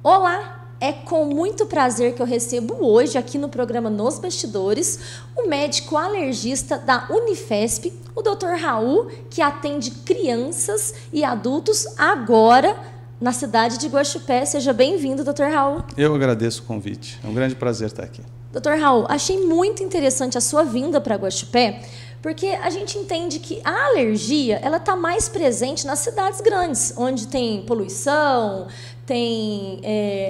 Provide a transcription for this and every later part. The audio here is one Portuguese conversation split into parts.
Olá, é com muito prazer que eu recebo hoje aqui no programa Nos Bastidores o médico alergista da Unifesp, o Dr. Raul, que atende crianças e adultos agora na cidade de Guaxupé. Seja bem-vindo, Dr. Raul. Eu agradeço o convite, é um grande prazer estar aqui. Dr. Raul, achei muito interessante a sua vinda para Guaxupé, porque a gente entende que a alergia ela está mais presente nas cidades grandes, onde tem poluição, tem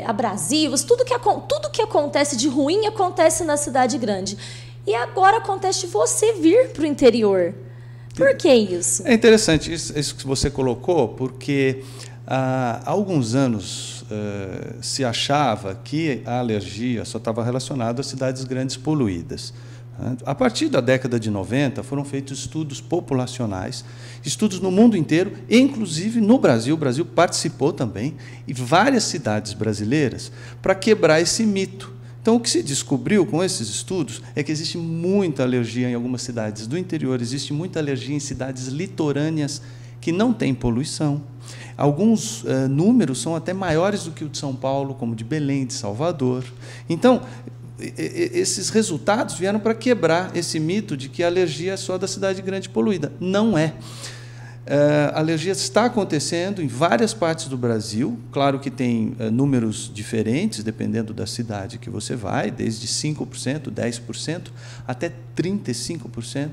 abrasivos, tudo que acontece de ruim acontece na cidade grande. E agora acontece de você vir para o interior. Por que isso? É interessante isso que você colocou, porque há alguns anos se achava que a alergia só estava relacionada às cidades grandes poluídas. A partir da década de 90, foram feitos estudos populacionais, estudos no mundo inteiro, inclusive no Brasil. O Brasil participou também, e várias cidades brasileiras, para quebrar esse mito. Então, o que se descobriu com esses estudos é que existe muita alergia em algumas cidades do interior, existe muita alergia em cidades litorâneas que não têm poluição. Alguns números são até maiores do que o de São Paulo, como de Belém, de Salvador. Então, esses resultados vieram para quebrar esse mito de que a alergia é só da cidade grande poluída. Não é. A alergia está acontecendo em várias partes do Brasil. Claro que tem números diferentes, dependendo da cidade que você vai, desde 5%, 10%, até 35%,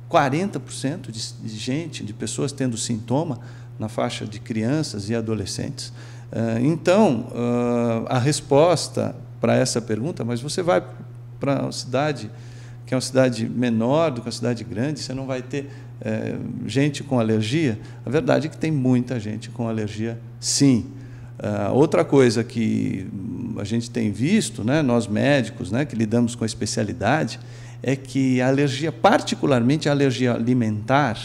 40% de gente, de pessoas tendo sintoma na faixa de crianças e adolescentes. Então, a resposta para essa pergunta, mas você vai para uma cidade que é uma cidade menor do que uma cidade grande, você não vai ter gente com alergia? A verdade é que tem muita gente com alergia, sim. Outra coisa que a gente tem visto, né, nós médicos, né, que lidamos com a especialidade, é que a alergia, particularmente a alergia alimentar,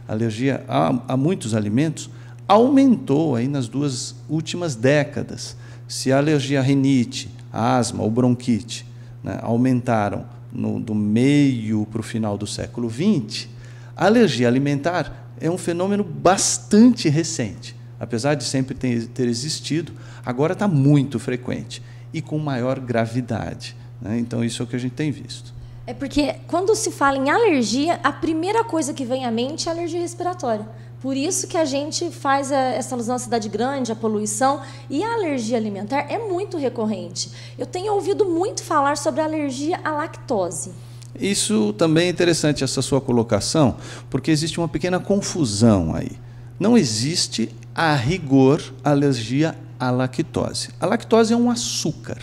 a alergia a muitos alimentos, aumentou aí nas 2 últimas décadas. Se a alergia à rinite, a asma ou bronquite, né, aumentaram do meio para o final do século XX, a alergia alimentar é um fenômeno bastante recente. Apesar de sempre ter existido, agora está muito frequente e com maior gravidade, né? Então, isso é o que a gente tem visto. É porque, quando se fala em alergia, a primeira coisa que vem à mente é a alergia respiratória. Por isso que a gente faz essa alusão à cidade grande, à poluição, e a alergia alimentar é muito recorrente. Eu tenho ouvido muito falar sobre a alergia à lactose. Isso também é interessante, essa sua colocação, porque existe uma pequena confusão aí. Não existe, a rigor, alergia à lactose. A lactose é um açúcar.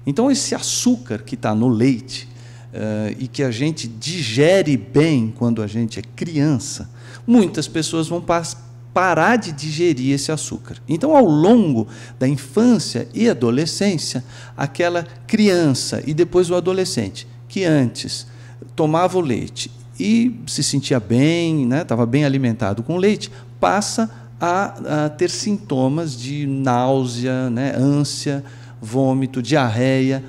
Então, esse açúcar que está no leite e que a gente digere bem quando a gente é criança, muitas pessoas vão parar de digerir esse açúcar. Então, ao longo da infância e adolescência, aquela criança e depois o adolescente, que antes tomava o leite e se sentia bem, né, estava bem alimentado com leite, passa a ter sintomas de náusea, né, ânsia, vômito, diarreia,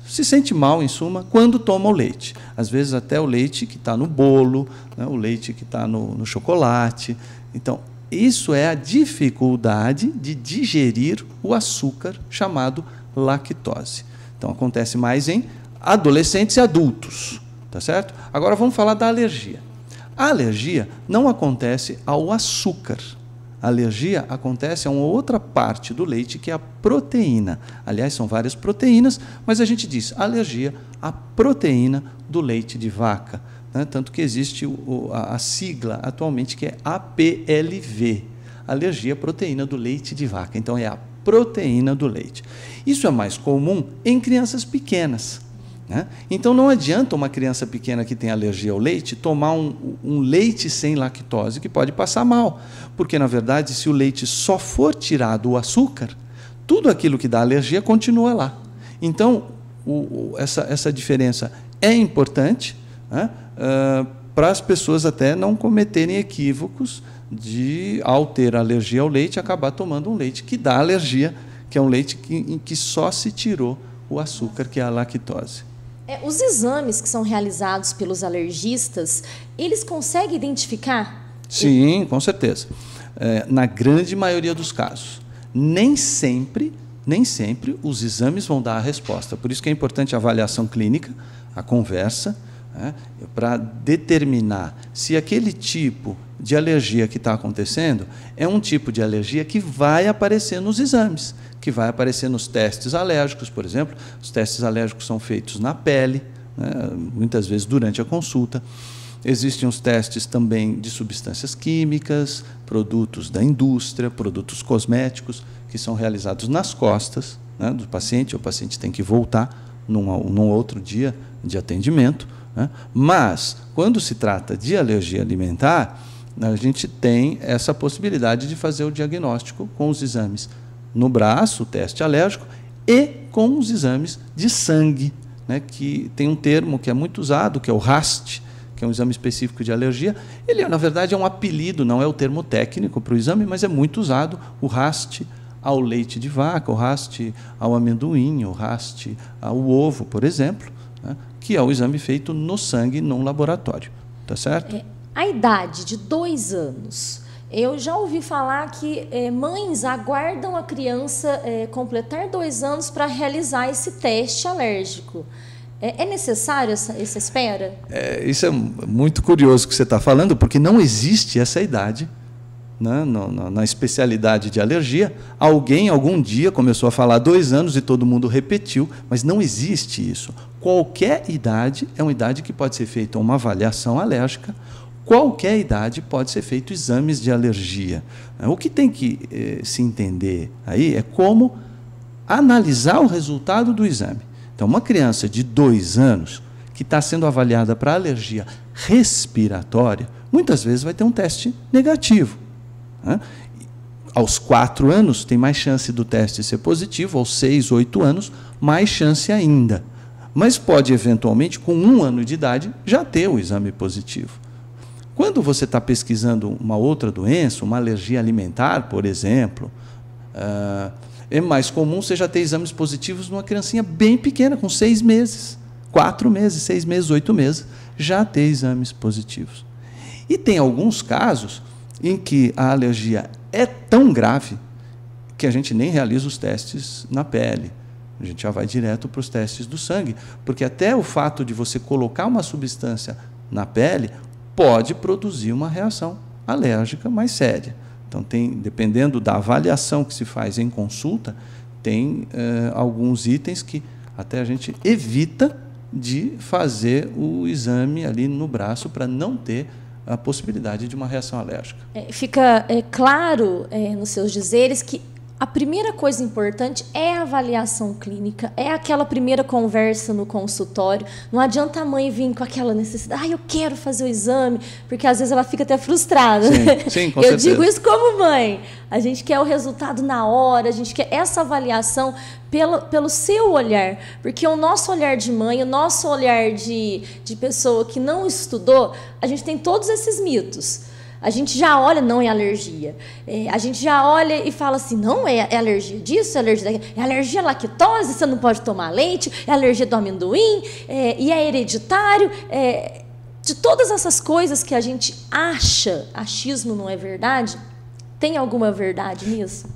se sente mal, em suma, quando toma o leite. Às vezes até o leite que está no bolo, né, o leite que está no chocolate. Então, isso é a dificuldade de digerir o açúcar chamado lactose. Então, acontece mais em adolescentes e adultos, tá certo? Agora vamos falar da alergia. A alergia não acontece ao açúcar. A alergia acontece a uma outra parte do leite, que é a proteína. Aliás, são várias proteínas, mas a gente diz alergia à proteína do leite de vaca, né? Tanto que existe a sigla atualmente, que é APLV, alergia à proteína do leite de vaca. Então, é a proteína do leite. Isso é mais comum em crianças pequenas, né? Então, não adianta uma criança pequena que tem alergia ao leite tomar um leite sem lactose, que pode passar mal, porque, na verdade, se o leite só for tirado o açúcar, tudo aquilo que dá alergia continua lá. Então, essa diferença é importante, né, para as pessoas até não cometerem equívocos de, ao ter alergia ao leite, acabar tomando um leite que dá alergia, que é um leite em que só se tirou o açúcar, que é a lactose. Os exames que são realizados pelos alergistas, eles conseguem identificar? Sim, com certeza. Na grande maioria dos casos. Nem sempre nem sempre os exames vão dar a resposta. Por isso que é importante a avaliação clínica, a conversa, né, para determinar se aquele tipo de alergia que está acontecendo é um tipo de alergia que vai aparecer nos exames, que vai aparecer nos testes alérgicos, por exemplo. Os testes alérgicos são feitos na pele, né, muitas vezes durante a consulta. Existem os testes também de substâncias químicas, produtos da indústria, produtos cosméticos, que são realizados nas costas, né, do paciente. O paciente tem que voltar num outro dia de atendimento, né? Mas, quando se trata de alergia alimentar, a gente tem essa possibilidade de fazer o diagnóstico com os exames no braço, o teste alérgico, e com os exames de sangue, né, que tem um termo que é muito usado, que é o RAST, que é um exame específico de alergia. Ele, na verdade, é um apelido, não é o termo técnico para o exame, mas é muito usado, o RAST ao leite de vaca, o RAST ao amendoim, o RAST ao ovo, por exemplo, né, que é o exame feito no sangue, num laboratório. Tá certo? A idade de 2 anos, eu já ouvi falar que mães aguardam a criança completar 2 anos para realizar esse teste alérgico. É necessário essa espera? Isso é muito curioso que você está falando, porque não existe essa idade, né, na especialidade de alergia. Alguém, algum dia, começou a falar 2 anos e todo mundo repetiu, mas não existe isso. Qualquer idade é uma idade que pode ser feita uma avaliação alérgica, qualquer idade pode ser feito exames de alergia. O que tem que se entender aí é como analisar o resultado do exame. Então, uma criança de 2 anos que está sendo avaliada para alergia respiratória, muitas vezes vai ter um teste negativo, né? Aos 4 anos, tem mais chance do teste ser positivo, aos 6, 8 anos, mais chance ainda. Mas pode, eventualmente, com 1 ano de idade, já ter o exame positivo. Quando você está pesquisando uma outra doença, uma alergia alimentar, por exemplo, é mais comum você já ter exames positivos numa criancinha bem pequena, com 6 meses, 4 meses, 6 meses, 8 meses, já ter exames positivos. E tem alguns casos em que a alergia é tão grave que a gente nem realiza os testes na pele. A gente já vai direto para os testes do sangue, porque até o fato de você colocar uma substância na pele pode produzir uma reação alérgica mais séria. Então, dependendo da avaliação que se faz em consulta, tem alguns itens que até a gente evita de fazer o exame ali no braço para não ter a possibilidade de uma reação alérgica. Fica claro nos seus dizeres que a primeira coisa importante é a avaliação clínica, é aquela primeira conversa no consultório. Não adianta a mãe vir com aquela necessidade, eu quero fazer o exame, porque às vezes ela fica até frustrada. Sim, com eu certeza. digo isso como mãe. A gente quer o resultado na hora, a gente quer essa avaliação pelo seu olhar, porque o nosso olhar de mãe, o nosso olhar de pessoa que não estudou, a gente tem todos esses mitos. A gente já olha, não é alergia. A gente já olha e fala assim, não, é alergia disso, é alergia daquilo, é alergia à lactose, você não pode tomar leite, é alergia do amendoim, e é hereditário. De todas essas coisas que a gente acha, achismo não é verdade, tem alguma verdade nisso?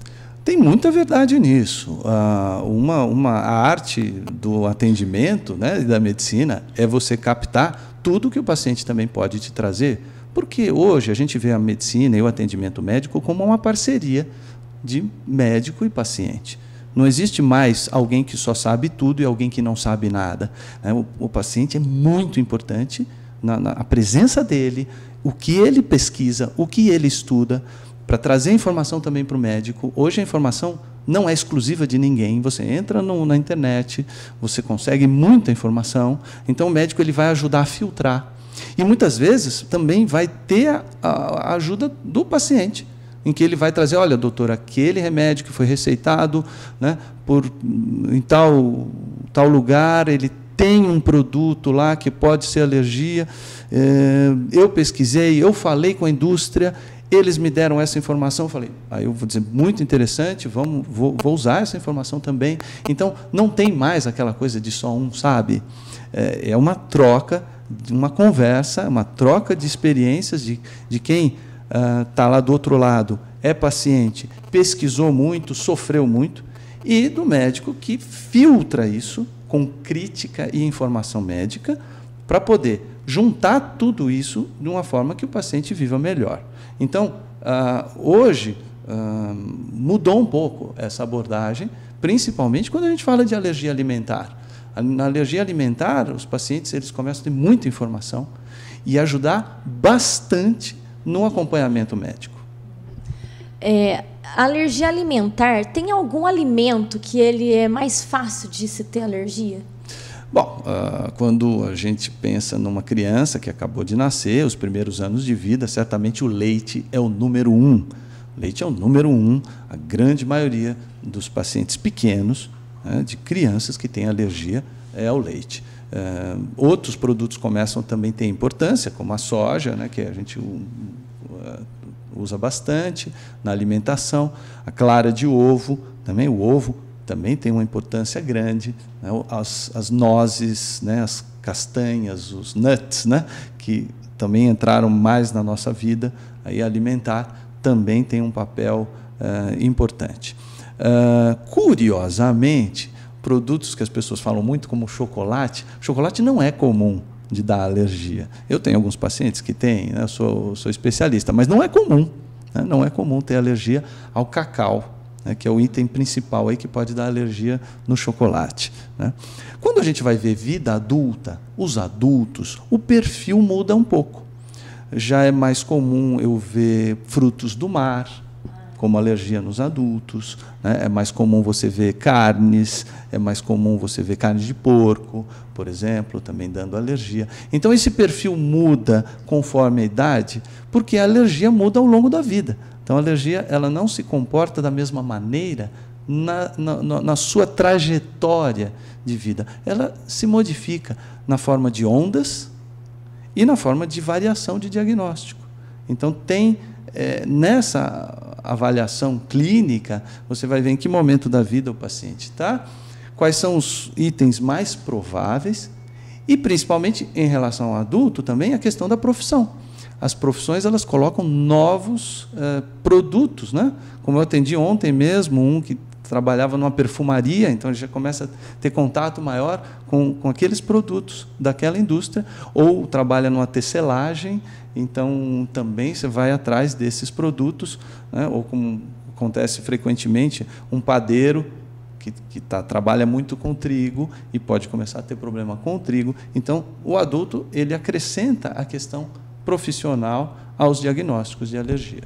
Tem muita verdade nisso. A arte do atendimento, né, da medicina é você captar tudo que o paciente também pode te trazer. Porque hoje a gente vê a medicina e o atendimento médico como uma parceria de médico e paciente. Não existe mais alguém que só sabe tudo e alguém que não sabe nada. O paciente é muito importante, a presença dele, o que ele pesquisa, o que ele estuda, para trazer informação também para o médico. Hoje a informação não é exclusiva de ninguém. Você entra na internet, você consegue muita informação, então o médico ele vai ajudar a filtrar. E muitas vezes também vai ter a ajuda do paciente, em que ele vai trazer, olha, doutor, aquele remédio que foi receitado, né, em tal lugar, ele tem um produto lá que pode ser alergia, eu pesquisei, eu falei com a indústria, eles me deram essa informação, eu falei, eu vou dizer, muito interessante, vou usar essa informação também. Então, não tem mais aquela coisa de só um sabe, é uma troca, uma conversa, uma troca de experiências de quem está lá do outro lado, é paciente, pesquisou muito, sofreu muito, e do médico que filtra isso com crítica e informação médica para poder juntar tudo isso de uma forma que o paciente viva melhor. Então, hoje, mudou um pouco essa abordagem, principalmente quando a gente fala de alergia alimentar. Na alergia alimentar, os pacientes eles começam a ter muita informação e ajudar bastante no acompanhamento médico. A alergia alimentar, tem algum alimento que ele é mais fácil de se ter alergia? Bom, quando a gente pensa numa criança que acabou de nascer, os primeiros anos de vida, certamente o leite é o número 1. O leite é o número 1. A grande maioria dos pacientes pequenos, né, de crianças que têm alergia, é ao leite. Outros produtos começam também a ter importância, como a soja, né, que a gente usa bastante na alimentação, a clara de ovo, também o ovo também tem uma importância grande, né, as nozes, né, as castanhas, os nuts, né, que também entraram mais na nossa vida aí alimentar, também tem um papel importante. Curiosamente, produtos que as pessoas falam muito, como chocolate não é comum de dar alergia. Eu tenho alguns pacientes que têm, né, eu sou especialista, mas não é comum. Né, não é comum ter alergia ao cacau, né, que é o item principal aí que pode dar alergia no chocolate. Né. Quando a gente vai ver vida adulta, os adultos, o perfil muda um pouco. Já é mais comum eu ver frutos do mar, como alergia nos adultos, né? É mais comum você ver carnes, é mais comum você ver carne de porco, por exemplo, também dando alergia. Então, esse perfil muda conforme a idade, porque a alergia muda ao longo da vida. Então, a alergia ela não se comporta da mesma maneira na sua trajetória de vida. Ela se modifica na forma de ondas e na forma de variação de diagnóstico. Então, nessa avaliação clínica, você vai ver em que momento da vida o paciente está, quais são os itens mais prováveis e, principalmente, em relação ao adulto, também a questão da profissão. As profissões elas colocam novos produtos, né? Como eu atendi ontem mesmo, um que trabalhava numa perfumaria, então ele já começa a ter contato maior com aqueles produtos daquela indústria, ou trabalha numa tecelagem, então também você vai atrás desses produtos, né? Ou como acontece frequentemente, um padeiro que trabalha muito com trigo e pode começar a ter problema com o trigo. Então, o adulto ele acrescenta a questão profissional aos diagnósticos de alergia.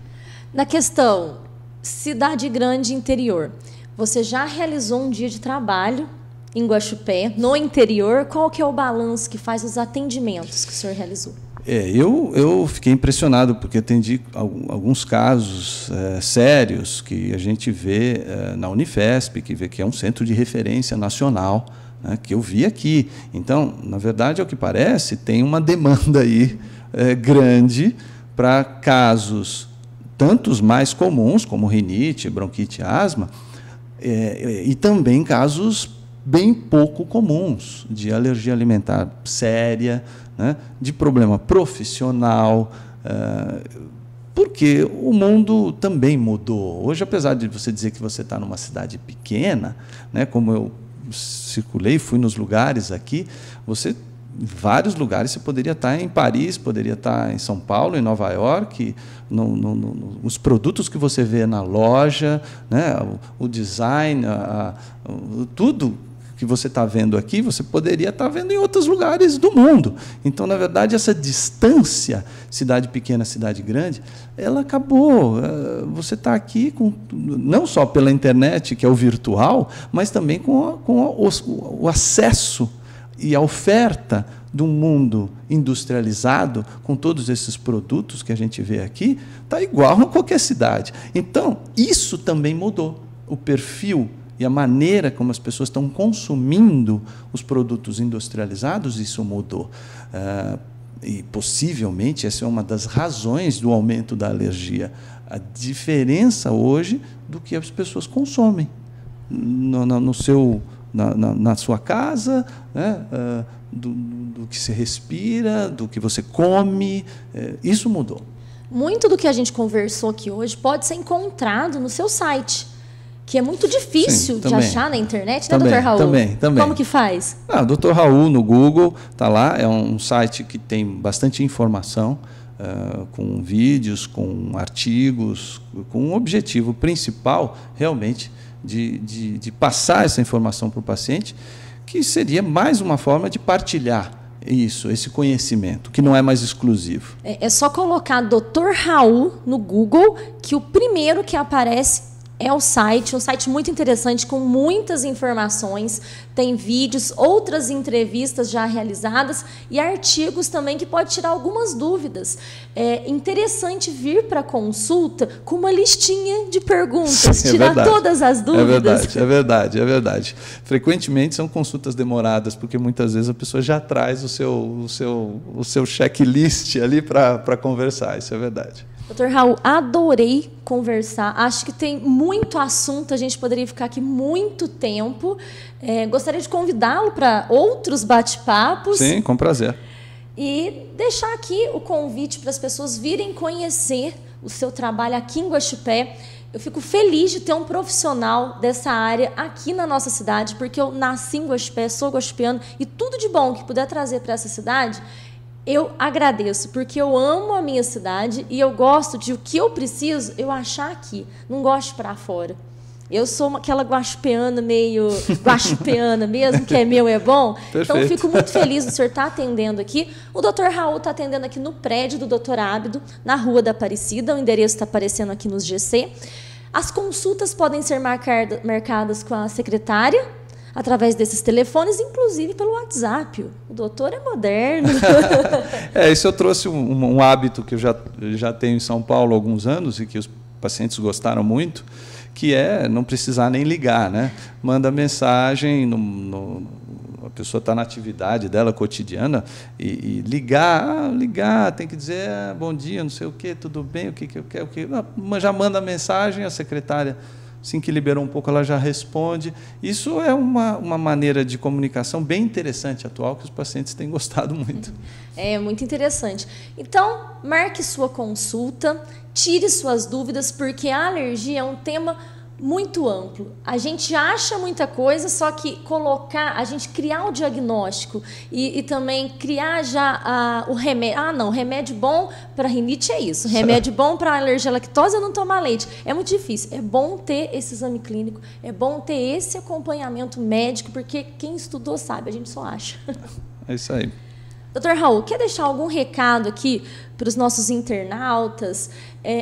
Na questão cidade grande e interior, você já realizou um dia de trabalho em Guaxupé, no interior? Qual que é o balanço que faz os atendimentos que o senhor realizou? Eu fiquei impressionado, porque atendi alguns casos sérios que a gente vê na Unifesp, que é um centro de referência nacional, né, que eu vi aqui. Então, na verdade, ao que parece, tem uma demanda aí grande para casos tantos mais comuns, como rinite, bronquite, asma, e também casos bem pouco comuns de alergia alimentar séria, né, de problema profissional, porque o mundo também mudou. Hoje, apesar de você dizer que você está numa cidade pequena, né, como eu circulei, fui nos lugares aqui, em vários lugares você poderia estar em Paris, poderia estar em São Paulo, em Nova York, os produtos que você vê na loja, né, o design, tudo que você está vendo aqui, você poderia estar vendo em outros lugares do mundo. Então, na verdade, essa distância, cidade pequena, cidade grande, ela acabou. Você está aqui não só pela internet, que é o virtual, mas também com o acesso e a oferta de um mundo industrializado, com todos esses produtos que a gente vê aqui, está igual a qualquer cidade. Então, isso também mudou. O perfil e a maneira como as pessoas estão consumindo os produtos industrializados, isso mudou. E, possivelmente, essa é uma das razões do aumento da alergia. A diferença hoje do que as pessoas consomem na sua casa, né? Do que se respira, do que você come, isso mudou. Muito do que a gente conversou aqui hoje pode ser encontrado no seu site, que é muito difícil de achar na internet, né, também, Dr. Raul? Também. Como que faz? Dr. Raul no Google, está lá, é um site que tem bastante informação, com vídeos, com artigos, com um objetivo principal, realmente, de passar essa informação para o paciente, que seria mais uma forma de partilhar esse conhecimento, que não é mais exclusivo. É só colocar Dr. Raul no Google, que o primeiro que aparece é um site muito interessante, com muitas informações, tem vídeos, outras entrevistas já realizadas e artigos também que pode tirar algumas dúvidas. É interessante vir para a consulta com uma listinha de perguntas, tirar todas as dúvidas. É verdade. Frequentemente são consultas demoradas, porque muitas vezes a pessoa já traz o seu checklist ali para conversar, isso é verdade. Dr. Raul, adorei conversar. Acho que tem muito assunto, a gente poderia ficar aqui muito tempo. Gostaria de convidá-lo para outros bate-papos. Sim, com prazer. E deixar aqui o convite para as pessoas virem conhecer o seu trabalho aqui em Guaxupé. Eu fico feliz de ter um profissional dessa área aqui na nossa cidade, porque eu nasci em Guaxupé, sou guaxupeano, e tudo de bom que puder trazer para essa cidade, eu agradeço, porque eu amo a minha cidade e eu gosto de o que eu preciso, eu achar aqui. Não gosto para fora. Eu sou aquela guaxupeana, meio guaxupeana mesmo, que é meu, é bom. Perfeito. Então, fico muito feliz do senhor estar atendendo aqui. O Dr. Raul está atendendo aqui no prédio do Dr. Ábido, na Rua da Aparecida. O endereço está aparecendo aqui nos GC. As consultas podem ser marcadas com a secretária, através desses telefones, inclusive pelo WhatsApp. O doutor é moderno. Isso eu trouxe um hábito que eu já tenho em São Paulo há alguns anos e que os pacientes gostaram muito, que é não precisar nem ligar, né? Manda mensagem, a pessoa está na atividade dela cotidiana e ligar, tem que dizer bom dia, não sei o quê, tudo bem, o que eu quero, já manda mensagem, a secretária, assim que liberou um pouco, ela já responde. Isso é uma maneira de comunicação bem interessante, atual, que os pacientes têm gostado muito. É muito interessante. Então, marque sua consulta, tire suas dúvidas, porque a alergia é um tema muito amplo. A gente acha muita coisa, só que a gente criar o diagnóstico e também criar já o remédio. Remédio bom para rinite é isso. Remédio bom para alergia à lactose é não tomar leite. É muito difícil. É bom ter esse exame clínico, é bom ter esse acompanhamento médico, porque quem estudou sabe, a gente só acha. É isso aí. Dr. Raul, quer deixar algum recado aqui para os nossos internautas?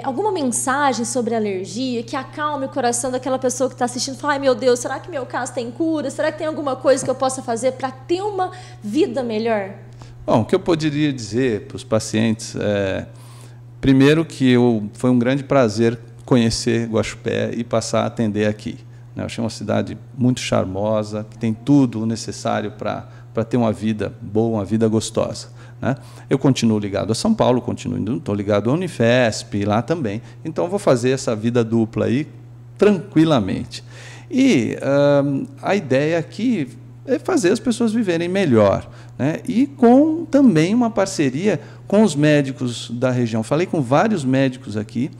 Alguma mensagem sobre alergia que acalme o coração daquela pessoa que está assistindo? Fala, ai meu Deus, será que meu caso tem cura? Será que tem alguma coisa que eu possa fazer para ter uma vida melhor? Bom, o que eu poderia dizer para os pacientes primeiro que foi um grande prazer conhecer Guaxupé e passar a atender aqui. Eu achei uma cidade muito charmosa, que tem tudo o necessário para ter uma vida boa, uma vida gostosa, né? Eu continuo ligado a São Paulo, estou ligado à Unifesp, lá também. Então, vou fazer essa vida dupla aí tranquilamente. E a ideia aqui é fazer as pessoas viverem melhor, né? E com também uma parceria com os médicos da região. Falei com vários médicos aqui,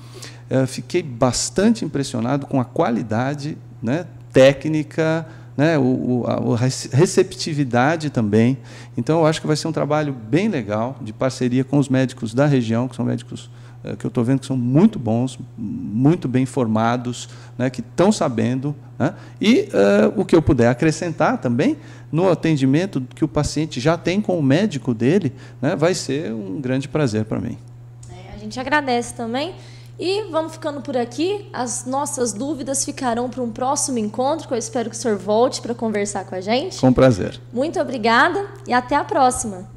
fiquei bastante impressionado com a qualidade, né, técnica, né, a receptividade também. Então, eu acho que vai ser um trabalho bem legal, de parceria com os médicos da região, que são médicos que eu estou vendo que são muito bons, muito bem formados, né, que estão sabendo, né, e o que eu puder acrescentar também no atendimento que o paciente já tem com o médico dele, né, vai ser um grande prazer para mim. A gente agradece também. E vamos ficando por aqui. As nossas dúvidas ficarão para um próximo encontro, que eu espero que o senhor volte para conversar com a gente. Com prazer. Muito obrigada e até a próxima.